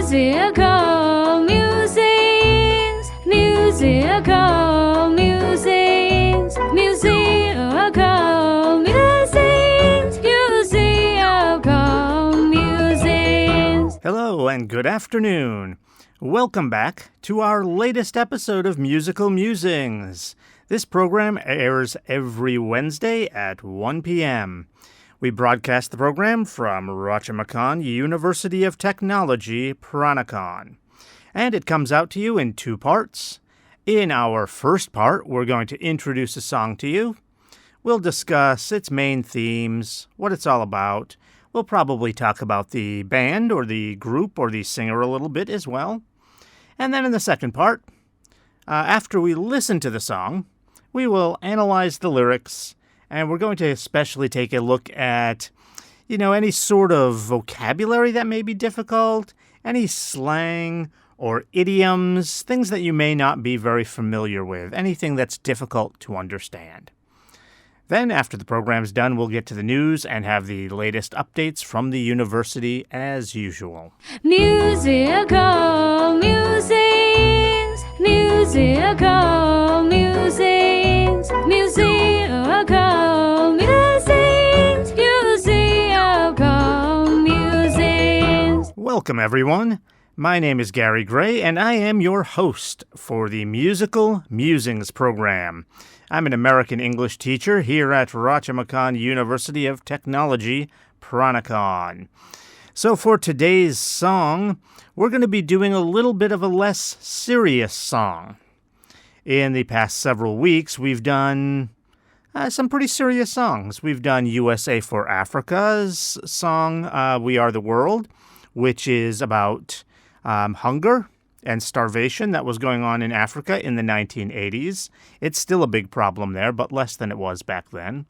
Musical musings, musical musings, musical musings, musical musings. Hello and good afternoon. Welcome back to our latest episode of Musical Musings. This program airs every Wednesday at 1 p.m. We broadcast the program from Rajamakan University of Technology, Peranakan. And it comes out to you in two parts. In our first part, we're going to introduce a song to you. We'll discuss its main themes, what it's all about. We'll probably talk about the band or the group or the singer a little bit as well. And then in the second part, after we listen to the song, we will analyze the lyrics, and we're going to especially take a look at, any sort of vocabulary that may be difficult, any slang or idioms, things that you may not be very familiar with, anything that's difficult to understand. Then, after the program's done, we'll get to the news and have the latest updates from the university as usual. Musical musings, musical musings, musical musings, musical musings. Welcome, everyone. My name is Gary Gray, and I am your host for the Musical Musings program. I'm an American English teacher here at Rajamakan University of Technology, Peranakan. So for today's song, we're going to be doing a little bit of a less serious song. In the past several weeks, we've done some pretty serious songs. We've done USA for Africa's song, We Are the World, which is about hunger and starvation that was going on in Africa in the 1980s. It's still a big problem there, but less than it was back then.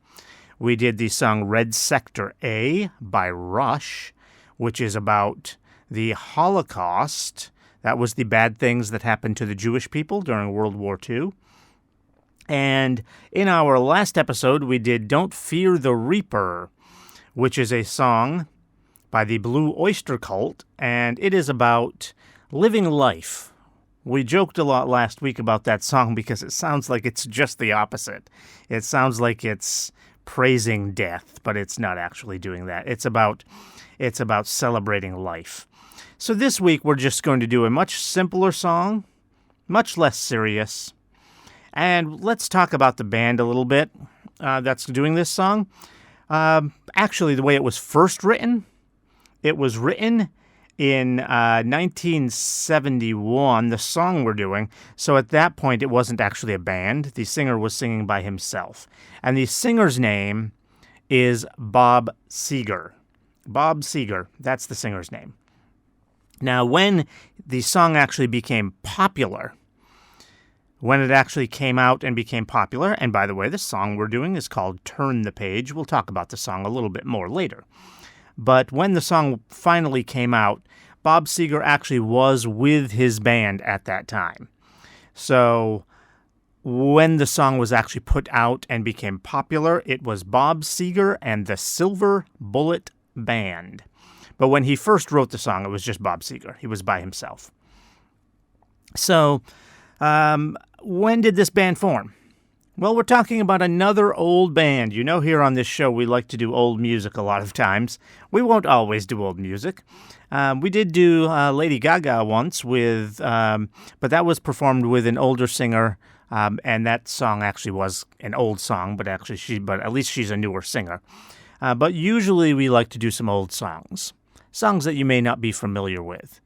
We did the song Red Sector A by Rush, which is about the Holocaust. That was the bad things that happened to the Jewish people during World War II. And in our last episode, we did Don't Fear the Reaper, which is a song by the Blue Oyster Cult, and it is about living life. We joked a lot last week about that song because it sounds like it's just the opposite. It sounds like it's praising death, but it's not actually doing that. It's about celebrating life. So this week we're just going to do a much simpler song, much less serious. And let's talk about the band a little bit that's doing this song. Actually, the way it was first written, it was written in 1971, the song we're doing. So at that point, it wasn't actually a band. The singer was singing by himself. And the singer's name is Bob Seger. Bob Seger, that's the singer's name. Now, when the song actually became popular, when it actually came out and became popular, and by the way, the song we're doing is called Turn the Page. We'll talk about the song a little bit more later. But when the song finally came out, Bob Seger actually was with his band at that time. So when the song was actually put out and became popular, it was Bob Seger and the Silver Bullet Band. But when he first wrote the song, it was just Bob Seger. He was by himself. So when did this band form? Well, we're talking about another old band. Here on this show, we like to do old music a lot of times. We won't always do old music. We did do Lady Gaga once but that was performed with an older singer, and that song actually was an old song, but at least she's a newer singer. But usually we like to do some old songs that you may not be familiar with.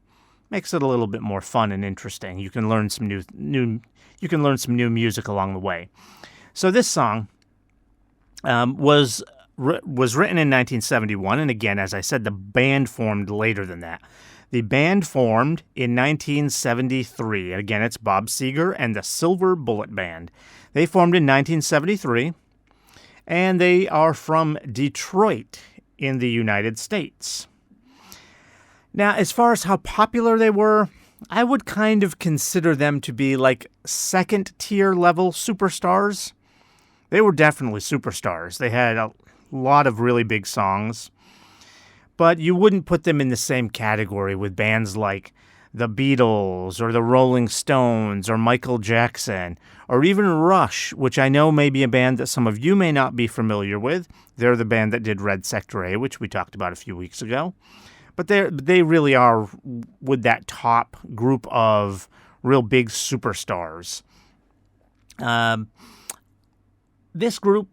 Makes it a little bit more fun and interesting. You can learn some new music along the way. So this song was written in 1971, and again, as I said, the band formed later than that. The band formed in 1973. Again, it's Bob Seger and the Silver Bullet Band. They formed in 1973, and they are from Detroit in the United States. Now, as far as how popular they were, I would kind of consider them to be like second-tier level superstars. They were definitely superstars. They had a lot of really big songs. but you wouldn't put them in the same category with bands like the Beatles or the Rolling Stones or Michael Jackson or even Rush, which I know may be a band that some of you may not be familiar with. They're the band that did Red Sector A, which we talked about a few weeks ago. But they really are with that top group of real big superstars. This group,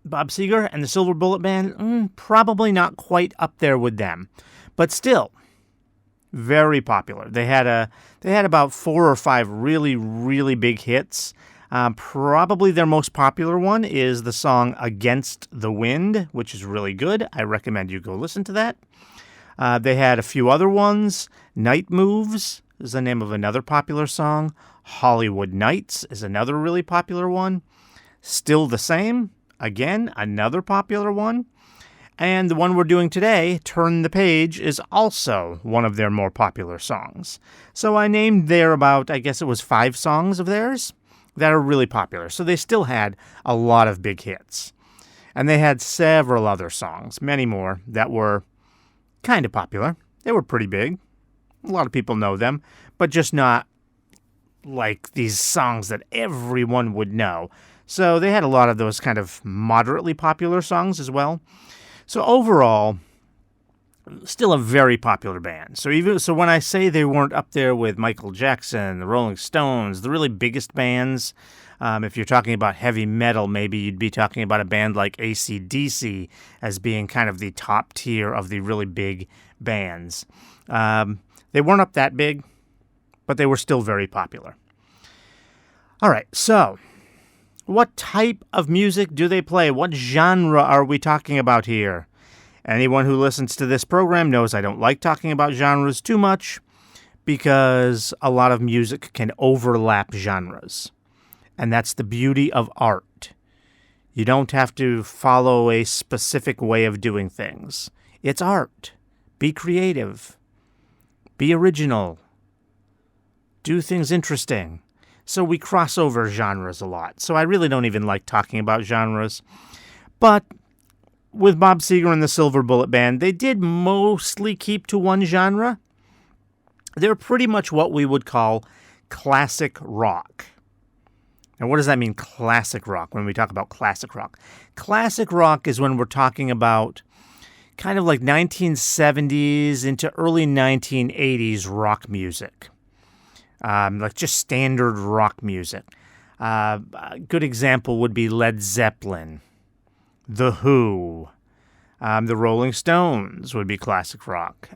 Bob Seger and the Silver Bullet Band, probably not quite up there with them, but still very popular. They had about 4 or 5 really, really big hits. Probably their most popular one is the song Against the Wind, which is really good. I recommend you go listen to that. They had a few other ones. Night Moves is the name of another popular song. Hollywood Nights is another really popular one. Still the Same, again, another popular one. And the one we're doing today, Turn the Page, is also one of their more popular songs. So I named there about, I guess it was 5 songs of theirs that are really popular. So they still had a lot of big hits. And they had several other songs, many more, that were kind of popular. They were pretty big. A lot of people know them, but just not like these songs that everyone would know. So they had a lot of those kind of moderately popular songs as well. So overall, still a very popular band. So when I say they weren't up there with Michael Jackson, the Rolling Stones, the really biggest bands, if you're talking about heavy metal, maybe you'd be talking about a band like AC/DC as being kind of the top tier of the really big bands. They weren't up that big, but they were still very popular. All right, so what type of music do they play? What genre are we talking about here? Anyone who listens to this program knows I don't like talking about genres too much because a lot of music can overlap genres. And that's the beauty of art. You don't have to follow a specific way of doing things. It's art. Be creative. Be original. Do things interesting. So we cross over genres a lot. So I really don't even like talking about genres. But with Bob Seger and the Silver Bullet Band, they did mostly keep to one genre. They're pretty much what we would call classic rock. Now, what does that mean, classic rock, when we talk about classic rock? Classic rock is when we're talking about kind of like 1970s into early 1980s rock music. Like just standard rock music. A good example would be Led Zeppelin, The Who, the Rolling Stones would be classic rock.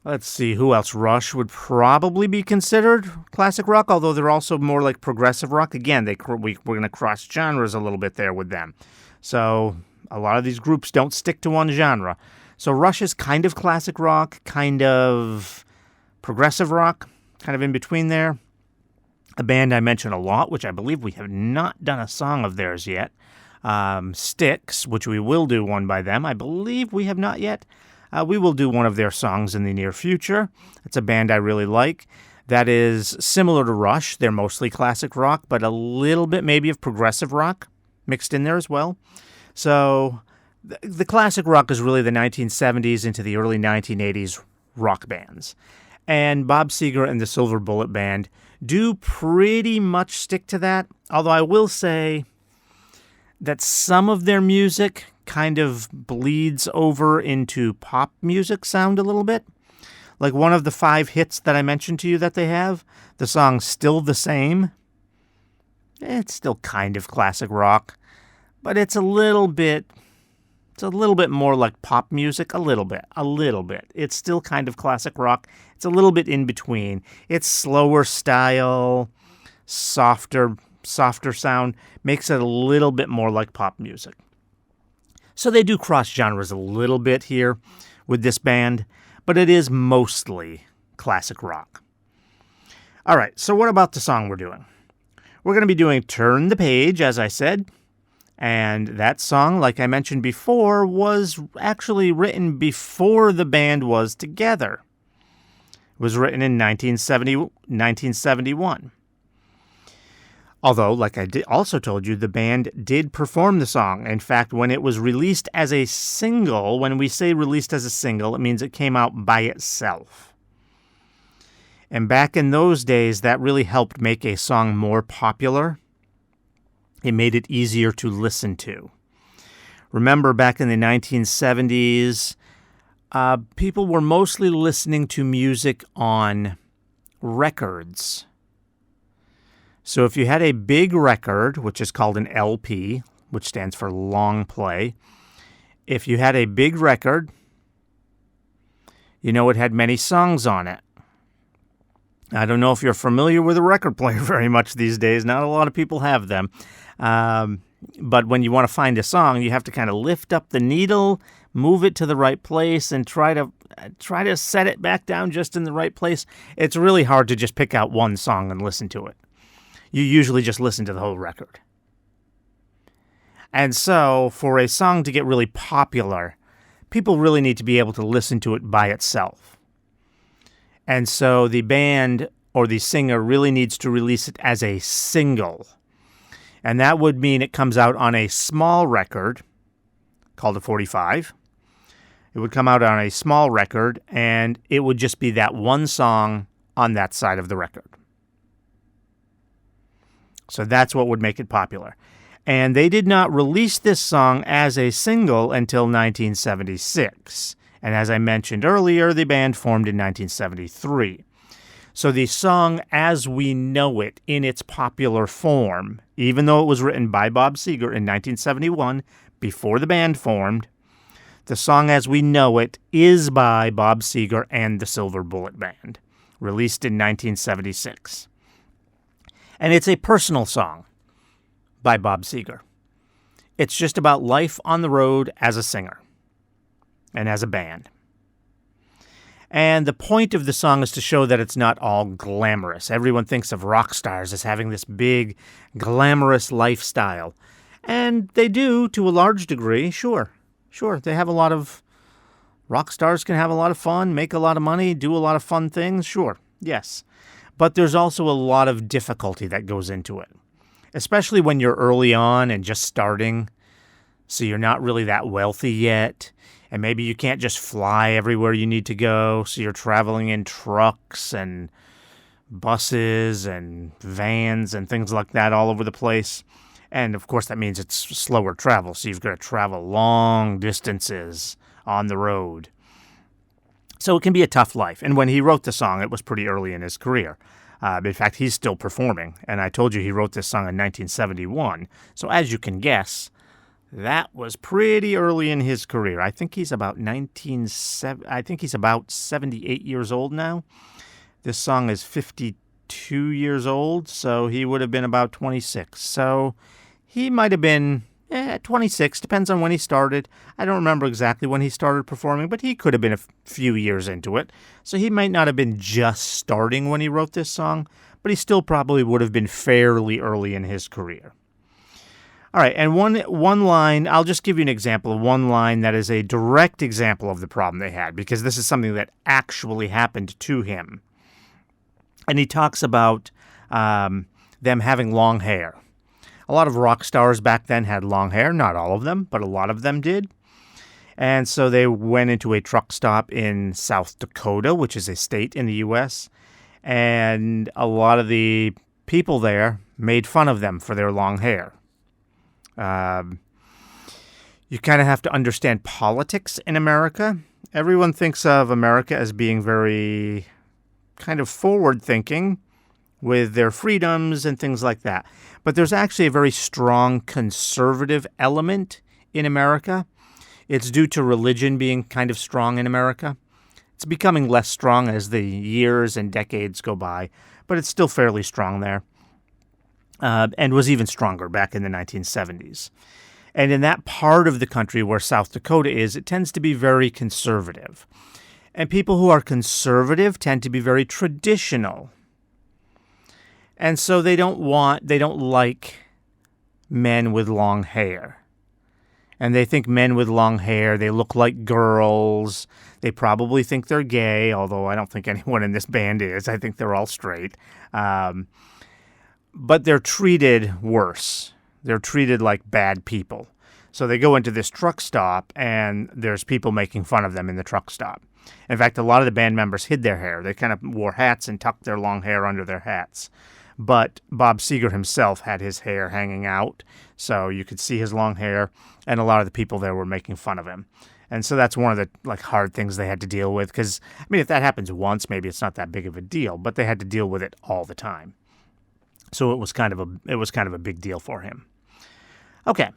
Let's see, who else? Rush would probably be considered classic rock, although they're also more like progressive rock. Again, we're going to cross genres a little bit there with them. So a lot of these groups don't stick to one genre. So Rush is kind of classic rock, kind of progressive rock, kind of in between there. A band I mention a lot, which I believe we have not done a song of theirs yet. Styx, which we will do one by them. I believe we have not yet. We will do one of their songs in the near future. It's a band I really like. That is similar to Rush. They're mostly classic rock, but a little bit maybe of progressive rock mixed in there as well. So the classic rock is really the 1970s into the early 1980s rock bands. And Bob Seger and the Silver Bullet Band do pretty much stick to that, although I will say that some of their music kind of bleeds over into pop music sound a little bit. Like one of the 5 hits that I mentioned to you that they have, the song Still the Same. It's still kind of classic rock, but it's a little bit more like pop music, a little bit. It's still kind of classic rock. It's a little bit in between. It's slower style, softer sound, makes it a little bit more like pop music. So they do cross genres a little bit here with this band, but it is mostly classic rock. All right, so what about the song we're doing? We're going to be doing Turn the Page, as I said, and that song, like I mentioned before, was actually written before the band was together. It was written in 1971. Although, like I also told you, the band did perform the song. In fact, when it was released as a single, when we say released as a single, it means it came out by itself. And back in those days, that really helped make a song more popular. It made it easier to listen to. Remember, back in the 1970s, people were mostly listening to music on records. So if you had a big record, which is called an LP, which stands for long play, if you had a big record, it had many songs on it. I don't know if you're familiar with a record player very much these days. Not a lot of people have them. But when you want to find a song, you have to kind of lift up the needle, move it to the right place, and try to set it back down just in the right place. It's really hard to just pick out one song and listen to it. You usually just listen to the whole record. And so, for a song to get really popular, people really need to be able to listen to it by itself. And so the band or the singer really needs to release it as a single. And that would mean it comes out on a small record called a 45. It would come out on a small record, and it would just be that one song on that side of the record. So that's what would make it popular. And they did not release this song as a single until 1976. And as I mentioned earlier, the band formed in 1973. So the song As We Know It in its popular form, even though it was written by Bob Seger in 1971, before the band formed, the song As We Know It is by Bob Seger and the Silver Bullet Band, released in 1976. And it's a personal song by Bob Seger. It's just about life on the road as a singer and as a band. And the point of the song is to show that it's not all glamorous. Everyone thinks of rock stars as having this big, glamorous lifestyle. And they do to a large degree, sure. Sure, they have a lot of... Rock stars can have a lot of fun, make a lot of money, do a lot of fun things, sure, yes. But there's also a lot of difficulty that goes into it, especially when you're early on and just starting, so you're not really that wealthy yet, and maybe you can't just fly everywhere you need to go, so you're traveling in trucks and buses and vans and things like that all over the place. And, of course, that means it's slower travel, so you've got to travel long distances on the road. So it can be a tough life. And when he wrote the song, it was pretty early in his career. In fact, he's still performing. And I told you he wrote this song in 1971. So as you can guess, that was pretty early in his career. I think he's about 78 years old now. This song is 52 years old, so he would have been about 26. So he might have been 26, depends on when he started. I don't remember exactly when he started performing, but he could have been a few years into it. So he might not have been just starting when he wrote this song, but he still probably would have been fairly early in his career. All right, and one line, I'll just give you an example of one line that is a direct example of the problem they had, because this is something that actually happened to him. And he talks about them having long hair. A lot of rock stars back then had long hair. Not all of them, but a lot of them did. And so they went into a truck stop in South Dakota, which is a state in the U.S., and a lot of the people there made fun of them for their long hair. You kind of have to understand politics in America. Everyone thinks of America as being very kind of forward-thinking with their freedoms and things like that. But there's actually a very strong conservative element in America. It's due to religion being kind of strong in America. It's becoming less strong as the years and decades go by, but it's still fairly strong there. And was even stronger back in the 1970s. And in that part of the country where South Dakota is, it tends to be very conservative. And people who are conservative tend to be very traditional. And so they don't like men with long hair. And they think men with long hair, they look like girls. They probably think they're gay, although I don't think anyone in this band is. I think they're all straight. but they're treated worse. They're treated like bad people. So they go into this truck stop, and there's people making fun of them in the truck stop. In fact, a lot of the band members hid their hair. They kind of wore hats and tucked their long hair under their hats. But Bob Seger himself had his hair hanging out, so you could see his long hair, and a lot of the people there were making fun of him. And so that's one of the hard things they had to deal with, because, I mean, if that happens once, maybe it's not that big of a deal, but they had to deal with it all the time. So it was kind of a big deal for him. Okay.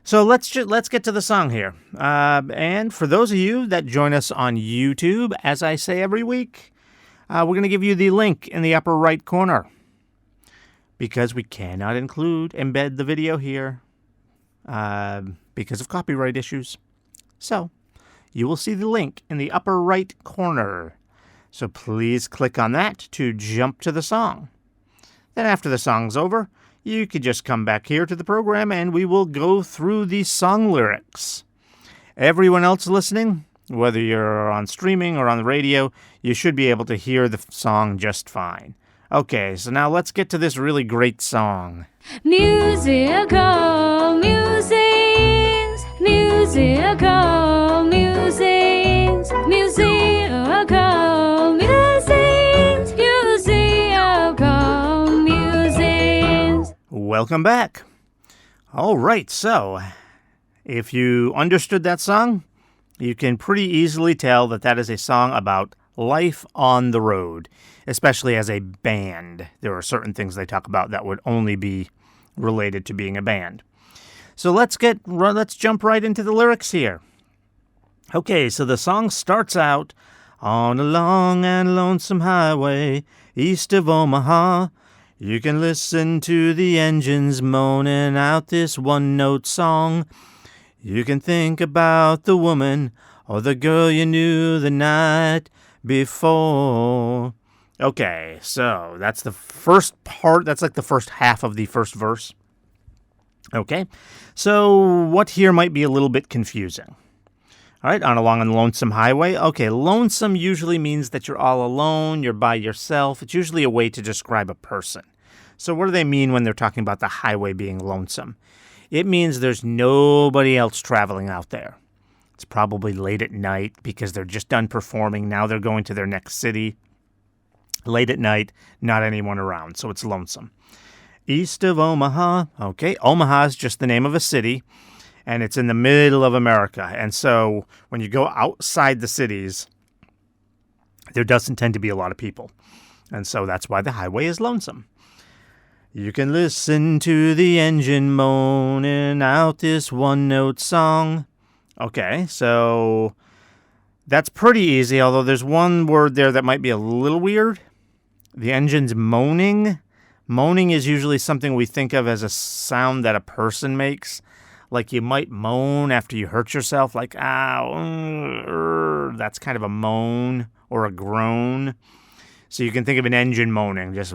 So let's get to the song here. And for those of you that join us on YouTube, as I say every week, we're going to give you the link in the upper right corner, because we cannot embed the video here because of copyright issues. So you will see the link in the upper right corner. So please click on that to jump to the song. Then after the song's over, you could just come back here to the program and we will go through the song lyrics. Everyone else listening, whether you're on streaming or on the radio, you should be able to hear the song just fine. Okay, so now let's get to this really great song. Musical musings, musical musings, musical musings, musical musings. Welcome back. All right, so if you understood that song, you can pretty easily tell that that is a song about life on the road, especially as a band. There are certain things they talk about that would only be related to being a band. So let's jump right into the lyrics here. Okay, so the song starts out, on a long and lonesome highway east of Omaha. You can listen to the engines moaning out this one-note song. You can think about the woman or the girl you knew the night before. Okay, so that's the first part. That's like the first half of the first verse. Okay, so what here might be a little bit confusing? All right, on a long and lonesome highway. Okay, lonesome usually means that you're all alone, you're by yourself. It's usually a way to describe a person. So what do they mean when they're talking about the highway being lonesome? It means there's nobody else traveling out there. It's probably late at night because they're just done performing. Now they're going to their next city. Late at night, not anyone around, so it's lonesome. East of Omaha. Okay, Omaha is just the name of a city, and it's in the middle of America. And so when you go outside the cities, there doesn't tend to be a lot of people. And so that's why the highway is lonesome. You can listen to the engine moaning out this one-note song. Okay, so that's pretty easy, although there's one word there that might be a little weird. The engine's moaning. Moaning is usually something we think of as a sound that a person makes. Like you might moan after you hurt yourself, like, ow, that's kind of a moan or a groan. So you can think of an engine moaning, just,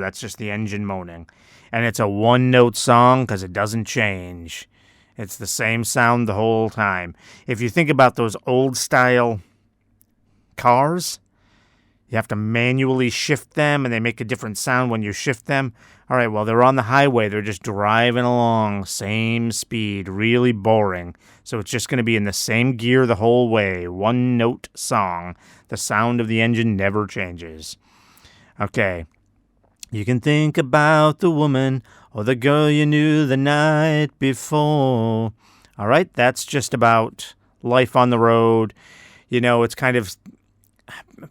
that's just the engine moaning. And it's a one-note song because it doesn't change. It's the same sound the whole time. If you think about those old-style cars, you have to manually shift them, and they make a different sound when you shift them. All right, well, they're on the highway. They're just driving along, same speed, really boring. So it's just going to be in the same gear the whole way, one-note song. The sound of the engine never changes. Okay, you can think about the woman or the girl you knew the night before. All right, that's just about life on the road. You know, it's kind of...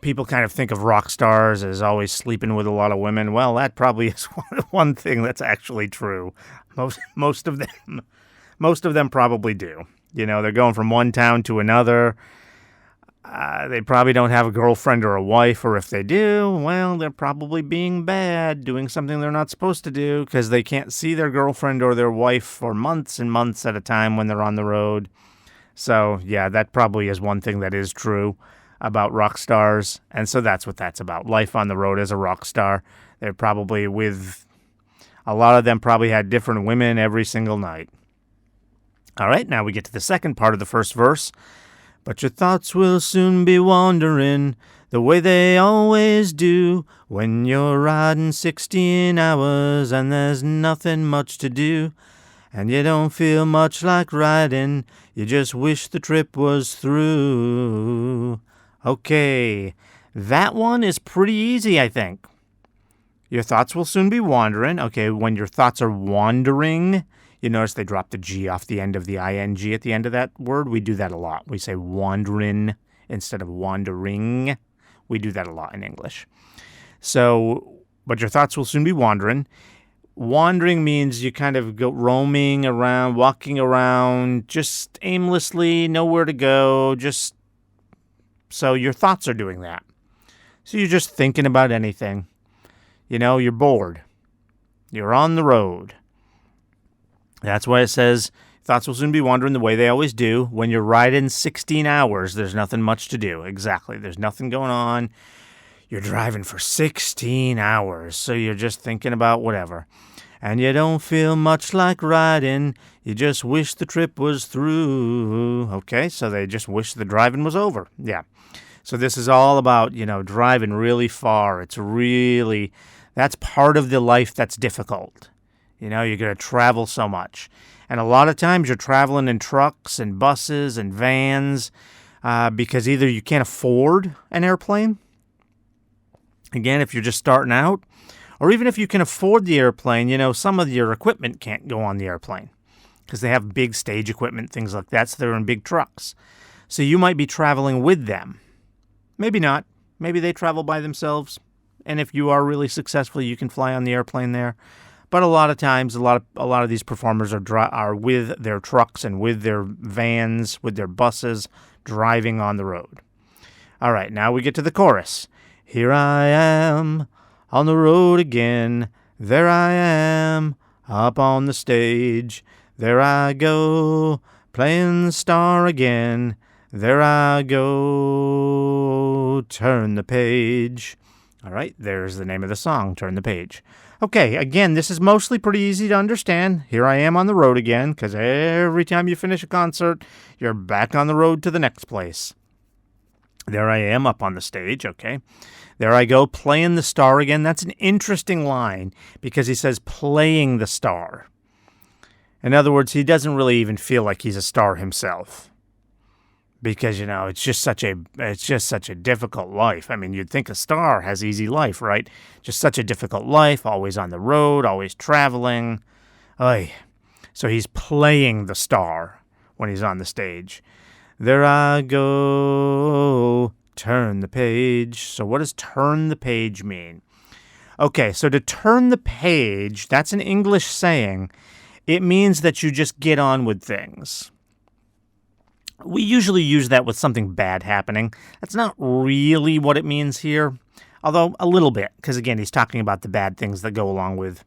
People kind of think of rock stars as always sleeping with a lot of women. Well, that probably is one thing that's actually true. Most of them probably do. You know, they're going from one town to another. They probably don't have a girlfriend or a wife, or if they do, well, they're probably being bad, doing something they're not supposed to do because they can't see their girlfriend or their wife for months and months at a time when they're on the road. So, yeah, that probably is one thing that is true about rock stars, and so that's what that's about. Life on the road as a rock star. They're probably with... A lot of them probably had different women every single night. All right, now we get to the second part of the first verse. But your thoughts will soon be wandering. the way they always do when you're riding 16 hours and there's nothing much to do. And you don't feel much like riding, you just wish the trip was through. Okay, that one is pretty easy, I think. Your thoughts will soon be wandering. Okay, when your thoughts are wandering, you notice they drop the G off the end of the ing at the end of that word. We do that a lot. We say wandering instead of wandering. We do that a lot in English. So, but your thoughts will soon be wandering. Wandering means you kind of go roaming around, walking around, just aimlessly, nowhere to go, just so your thoughts are doing that. So you're just thinking about anything. You know, you're bored. You're on the road. That's why it says thoughts will soon be wandering the way they always do. When you're riding 16 hours, there's nothing much to do. Exactly. There's nothing going on. You're driving for 16 hours, so you're just thinking about whatever. And you don't feel much like riding. You just wish the trip was through. Okay, so they just wish the driving was over. Yeah. So this is all about, driving really far. That's part of the life that's difficult. You're going to travel so much. And a lot of times you're traveling in trucks and buses and vans because either you can't afford an airplane, again, if you're just starting out, or even if you can afford the airplane, some of your equipment can't go on the airplane because they have big stage equipment, things like that, so they're in big trucks. So you might be traveling with them. Maybe not. Maybe they travel by themselves, and if you are really successful, you can fly on the airplane there. But a lot of times, a lot of these performers are with their trucks and with their vans, with their buses, driving on the road. All right, now we get to the chorus. Here I am on the road again. There I am up on the stage. There I go playing the star again. There I go, turn the page. All right, there's the name of the song, Turn the Page. Okay, again, this is mostly pretty easy to understand. Here I am on the road again, because every time you finish a concert, you're back on the road to the next place. There I am up on the stage, okay. There I go, playing the star again. That's an interesting line, because he says playing the star. In other words, he doesn't really even feel like he's a star himself. Because, it's just such a difficult life. I mean, you'd think a star has easy life, right? Just such a difficult life, always on the road, always traveling. Oy. So he's playing the star when he's on the stage. There I go, turn the page. So what does turn the page mean? Okay, so to turn the page, that's an English saying. It means that you just get on with things. We usually use that with something bad happening. That's not really what it means here, although a little bit, because again, he's talking about the bad things that go along with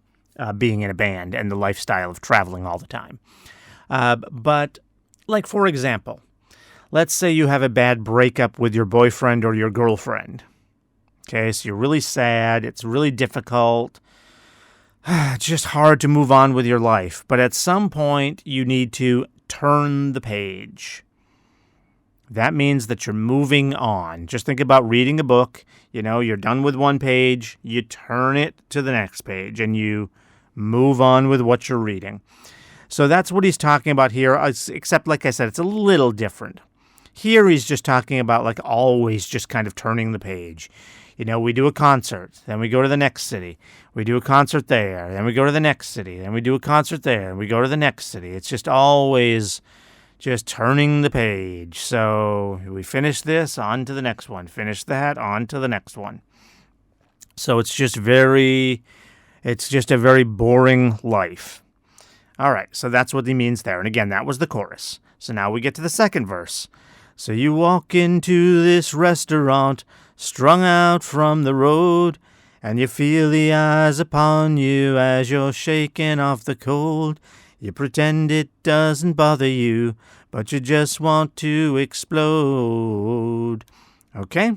being in a band and the lifestyle of traveling all the time. But, like, for example, let's say you have a bad breakup with your boyfriend or your girlfriend. Okay, so you're really sad, it's really difficult, it's just hard to move on with your life. But at some point, you need to turn the page. That means that you're moving on. Just think about reading a book. You're done with one page, you turn it to the next page, and you move on with what you're reading. So that's what he's talking about here, except, like I said, it's a little different. Here he's just talking about, like, always just kind of turning the page. We do a concert, then we go to the next city. We do a concert there, then we go to the next city. Then we do a concert there, and we go to the next city. It's just always just turning the page. So we finish this, on to the next one. Finish that, on to the next one. So it's just a very boring life. All right, so that's what he means there. And again, that was the chorus. So now we get to the second verse. So you walk into this restaurant, strung out from the road, and you feel the eyes upon you as you're shaking off the cold. You pretend it doesn't bother you, but you just want to explode. Okay?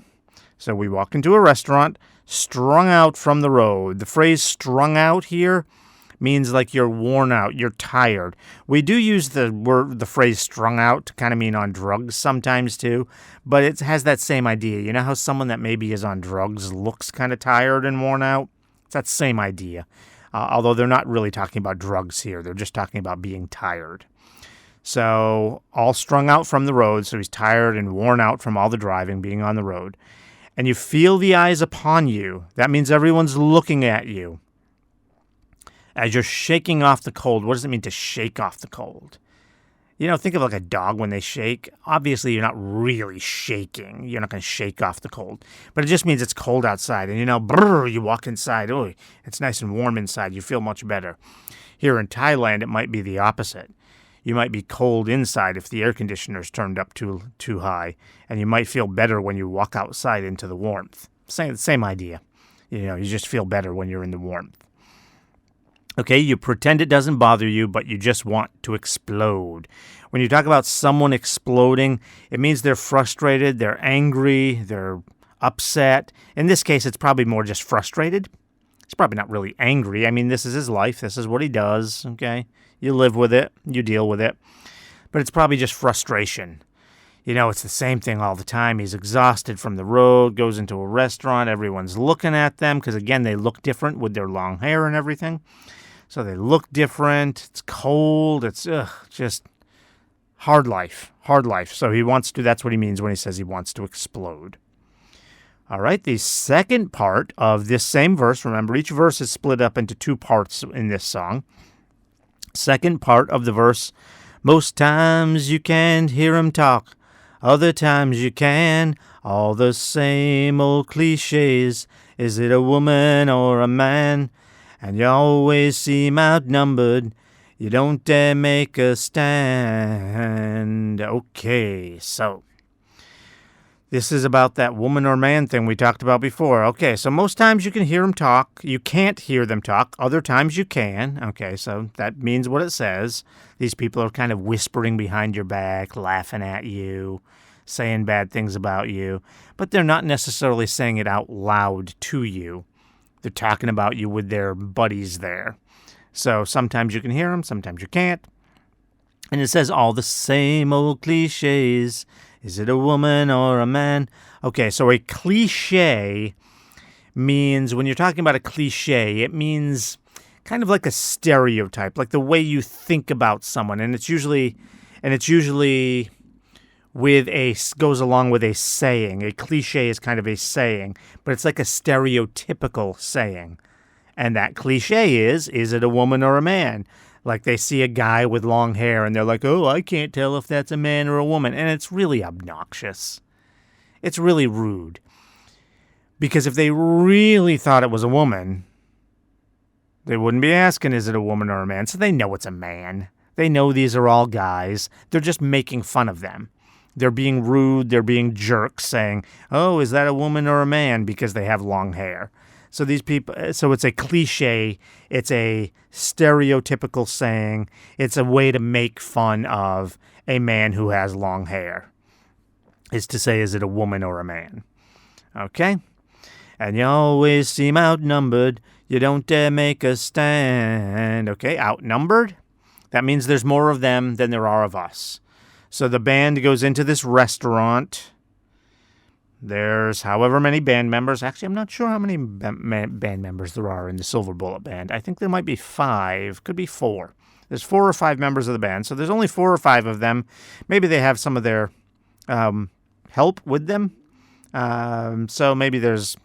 So we walk into a restaurant, strung out from the road. The phrase strung out here means like you're worn out, you're tired. We do use the phrase strung out to kind of mean on drugs sometimes too, but it has that same idea. You know how someone that maybe is on drugs looks kind of tired and worn out? It's that same idea. Although they're not really talking about drugs here. They're just talking about being tired. So all strung out from the road. So he's tired and worn out from all the driving, being on the road. And you feel the eyes upon you. That means everyone's looking at you. As you're shaking off the cold. What does it mean to shake off the cold? You know, think of like a dog when they shake. Obviously, you're not really shaking. You're not going to shake off the cold. But it just means it's cold outside. And, you walk inside. Oh, it's nice and warm inside. You feel much better. Here in Thailand, it might be the opposite. You might be cold inside if the air conditioner's turned up too high. And you might feel better when you walk outside into the warmth. Same idea. You just feel better when you're in the warmth. Okay, you pretend it doesn't bother you, but you just want to explode. When you talk about someone exploding, it means they're frustrated, they're angry, they're upset. In this case, it's probably more just frustrated. He's probably not really angry. I mean, this is his life. This is what he does, okay? You live with it. You deal with it. But it's probably just frustration. It's the same thing all the time. He's exhausted from the road, goes into a restaurant. Everyone's looking at them because, again, they look different with their long hair and everything. So they look different. It's cold. It's just hard life. Hard life. So that's what he means when he says he wants to explode. All right, the second part of this same verse, remember each verse is split up into two parts in this song. Second part of the verse, most times you can't hear 'em talk, other times you can, all the same old cliches. Is it a woman or a man? And you always seem outnumbered. You don't dare make a stand. Okay, so this is about that woman or man thing we talked about before. Okay, so most times you can hear them talk. You can't hear them talk. Other times you can. Okay, so that means what it says. These people are kind of whispering behind your back, laughing at you, saying bad things about you. But they're not necessarily saying it out loud to you. They're talking about you with their buddies there. So sometimes you can hear them, sometimes you can't. And it says all the same old cliches. Is it a woman or a man? Okay, so a cliche means, when you're talking about a cliche, it means kind of like a stereotype, like the way you think about someone. And it's usually goes along with a saying. A cliche is kind of a saying, but it's like a stereotypical saying. And that cliche is it a woman or a man? Like they see a guy with long hair and they're like, oh, I can't tell if that's a man or a woman. And it's really obnoxious. It's really rude. Because if they really thought it was a woman, they wouldn't be asking, is it a woman or a man? So they know it's a man. They know these are all guys. They're just making fun of them. They're being rude. They're being jerks saying, oh, is that a woman or a man? Because they have long hair. So these people, so it's a cliche. It's a stereotypical saying. It's a way to make fun of a man who has long hair. Is to say, is it a woman or a man? Okay? And you always seem outnumbered. You don't dare make a stand. Okay, outnumbered? That means there's more of them than there are of us. So the band goes into this restaurant. There's however many band members. Actually, I'm not sure how many band members there are in the Silver Bullet Band. I think there might be 5. Could be 4. There's 4 or 5 members of the band. So there's only 4 or 5 of them. Maybe they have some of their help with them. So maybe there's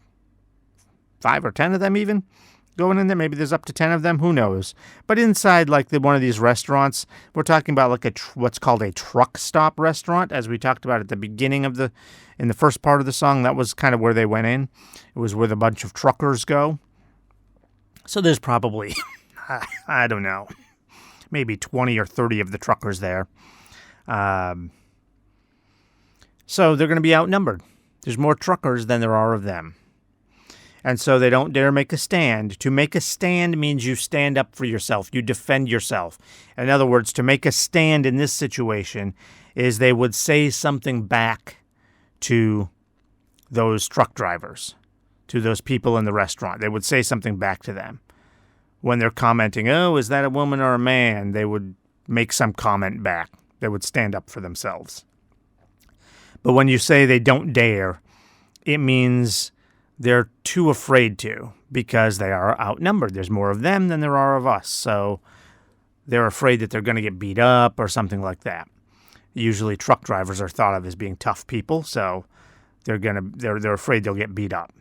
5 or 10 of them even going in there. Maybe there's up to 10 of them. Who knows? But inside one of these restaurants, we're talking about like what's called a truck stop restaurant, as we talked about at the beginning of in the first part of the song. That was kind of where they went in. It was where a bunch of truckers go. So there's probably, I don't know, maybe 20 or 30 of the truckers there. So they're going to be outnumbered. There's more truckers than there are of them. And so they don't dare make a stand. To make a stand means you stand up for yourself. You defend yourself. In other words, to make a stand in this situation is they would say something back to those truck drivers, to those people in the restaurant. They would say something back to them. when they're commenting, oh, is that a woman or a man? They would make some comment back. They would stand up for themselves. But when you say they don't dare, it means they're too afraid to because they are outnumbered. There's more of them than there are of us. So they're afraid that they're going to get beat up or something like that. Usually truck drivers are thought of as being tough people, so they're afraid they'll get beat up.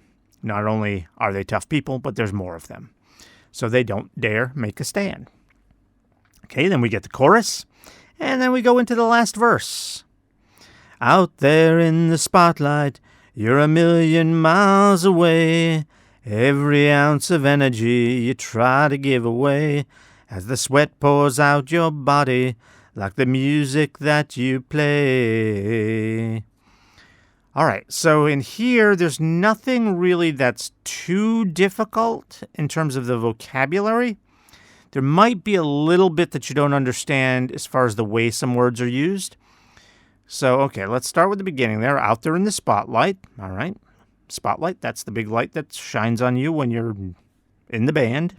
Not only are they tough people, but there's more of them. So they don't dare make a stand. Okay, then we get the chorus, and then we go into the last verse. Out there in the spotlight, you're a million miles away. Every ounce of energy you try to give away as the sweat pours out your body like the music that you play. All right, so in here, there's nothing really that's too difficult in terms of the vocabulary. There might be a little bit that you don't understand as far as the way some words are used. So, okay, let's start with the beginning there. Out there in the spotlight. All right. Spotlight, that's the big light that shines on you when you're in the band.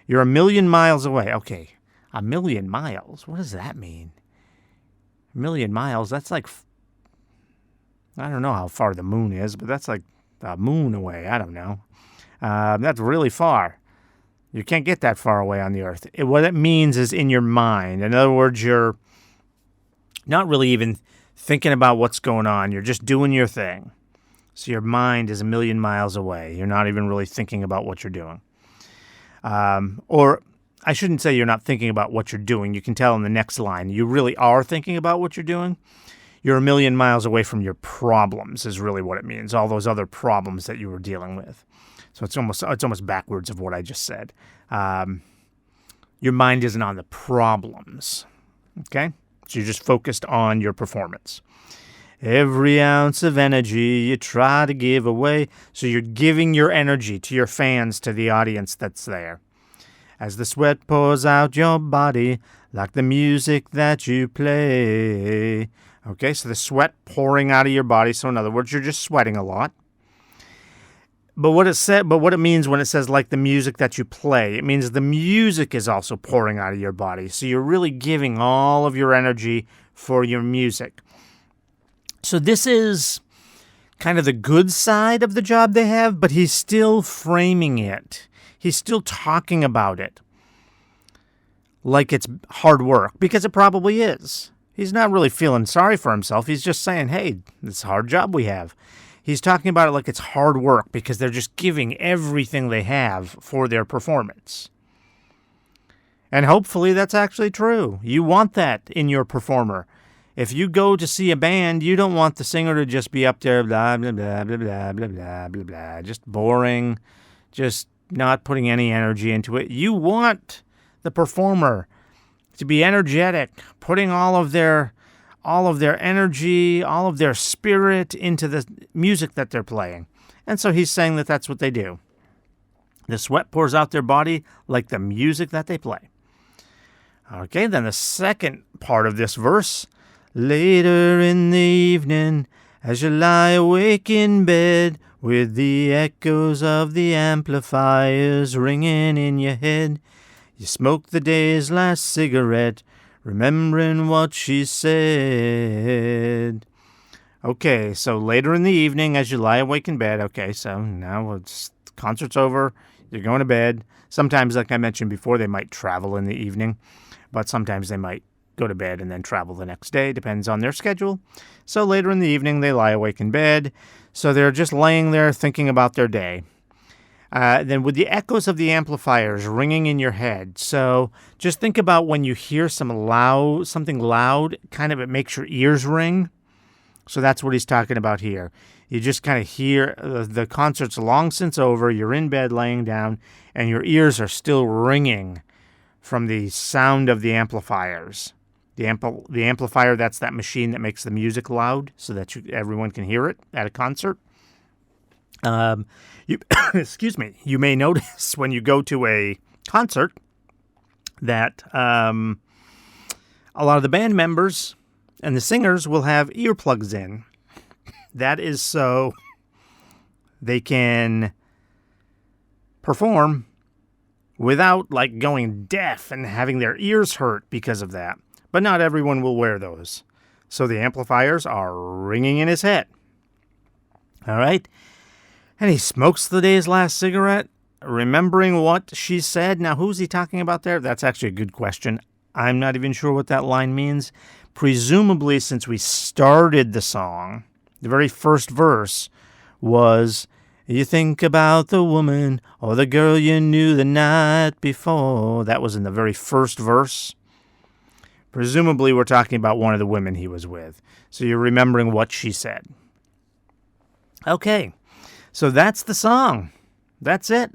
You're a million miles away. Okay, a million miles. What does that mean? A million miles, that's like, I don't know how far the moon is, but that's like a moon away. I don't know. That's really far. You can't get that far away on the earth. What it means is in your mind. In other words, you're not really even thinking about what's going on. You're just doing your thing. So your mind is a million miles away. You're not even really thinking about what you're doing. Or I shouldn't say you're not thinking about what you're doing. You can tell in the next line. You really are thinking about what you're doing. You're a million miles away from your problems is really what it means. All those other problems that you were dealing with. So it's almost backwards of what I just said. Your mind isn't on the problems. Okay? So you're just focused on your performance. Every ounce of energy you try to give away. So you're giving your energy to your fans, to the audience that's there. As the sweat pours out your body like the music that you play. Okay, so the sweat pouring out of your body. So in other words, you're just sweating a lot. But what it means when it says like the music that you play, it means the music is also pouring out of your body. So you're really giving all of your energy for your music. So this is kind of the good side of the job they have, but he's still framing it. He's still talking about it like it's hard work, because it probably is. He's not really feeling sorry for himself. He's just saying, hey, it's a hard job we have. He's talking about it like it's hard work because they're just giving everything they have for their performance. And hopefully that's actually true. You want that in your performer. If you go to see a band, you don't want the singer to just be up there, blah, blah, blah, blah, blah, blah, blah, blah, blah, just boring, just not putting any energy into it. You want the performer to be energetic, putting all of their energy, all of their spirit into the music that they're playing. And so he's saying that that's what they do. The sweat pours out their body like the music that they play. Okay, then the second part of this verse. Later in the evening, as you lie awake in bed, with the echoes of the amplifiers ringing in your head, you smoke the day's last cigarette, remembering what she said. Okay, so later in the evening, as you lie awake in bed, okay, so now the concert's over, you're going to bed. Sometimes, like I mentioned before, they might travel in the evening, but sometimes they might go to bed and then travel the next day, depends on their schedule. So later in the evening, they lie awake in bed, so they're just laying there thinking about their day. Then with the echoes of the amplifiers ringing in your head. So just think about when you hear something loud, kind of it makes your ears ring. So that's what he's talking about here. You just kind of hear the concert's long since over. You're in bed laying down and your ears are still ringing from the sound of the amplifiers. The amplifier, that's that machine that makes the music loud so that everyone can hear it at a concert. Excuse me. You may notice when you go to a concert that a lot of the band members and the singers will have earplugs in. That is so they can perform without like going deaf and having their ears hurt because of that. But not everyone will wear those. So the amplifiers are ringing in his head. All right? And he smokes the day's last cigarette, remembering what she said. Now, who's he talking about there? That's actually a good question. I'm not even sure what that line means. Presumably, since we started the song, the very first verse was, you think about the woman or the girl you knew the night before. That was in the very first verse. Presumably, we're talking about one of the women he was with. So you're remembering what she said. Okay, so that's the song. That's it.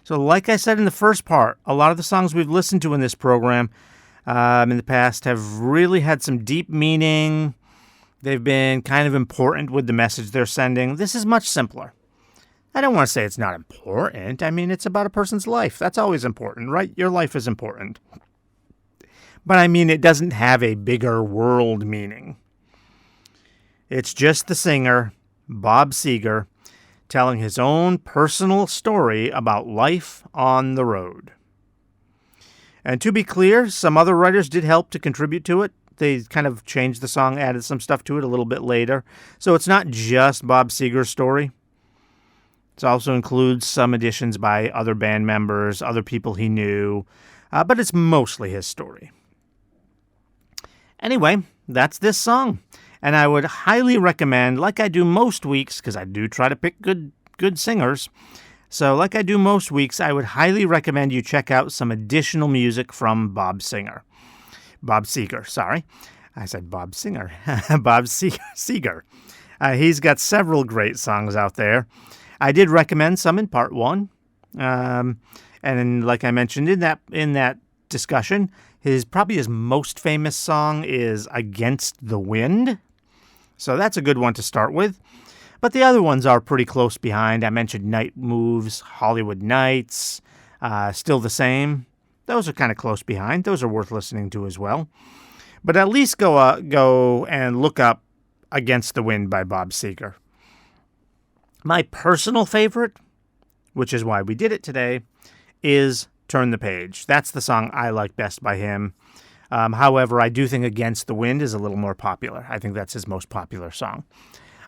So like I said in the first part, a lot of the songs we've listened to in this program in the past have really had some deep meaning. They've been kind of important with the message they're sending. This is much simpler. I don't want to say it's not important. I mean, it's about a person's life. That's always important, right? Your life is important. But I mean, it doesn't have a bigger world meaning. It's just the singer, Bob Seger, telling his own personal story about life on the road. And to be clear, some other writers did help to contribute to it. They kind of changed the song, added some stuff to it a little bit later. So it's not just Bob Seger's story. It also includes some additions by other band members, other people he knew, but it's mostly his story. Anyway, that's this song. And I would highly recommend, like I do most weeks, because I do try to pick good singers. So like I do most weeks, I would highly recommend you check out some additional music from Bob Seger. Sorry. I said Bob Singer. Bob Seger. He's got several great songs out there. I did recommend some in part one. And like I mentioned in that discussion, probably his most famous song is Against the Wind. So that's a good one to start with. But the other ones are pretty close behind. I mentioned Night Moves, Hollywood Nights, Still the Same. Those are kind of close behind. Those are worth listening to as well. But at least go and look up Against the Wind by Bob Seger. My personal favorite, which is why we did it today, is Turn the Page. That's the song I like best by him. However, I do think Against the Wind is a little more popular. I think that's his most popular song.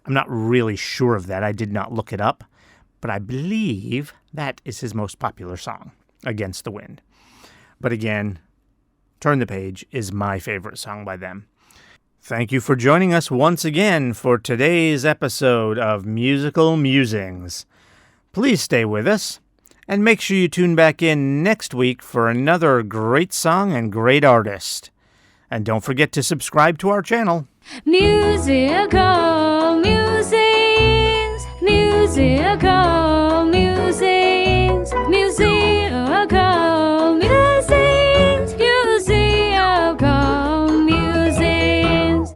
I'm not really sure of that. I did not look it up. But I believe that is his most popular song, Against the Wind. But again, Turn the Page is my favorite song by them. Thank you for joining us once again for today's episode of Musical Musings. Please stay with us. And make sure you tune back in next week for another great song and great artist. And don't forget to subscribe to our channel. Musical musings, musical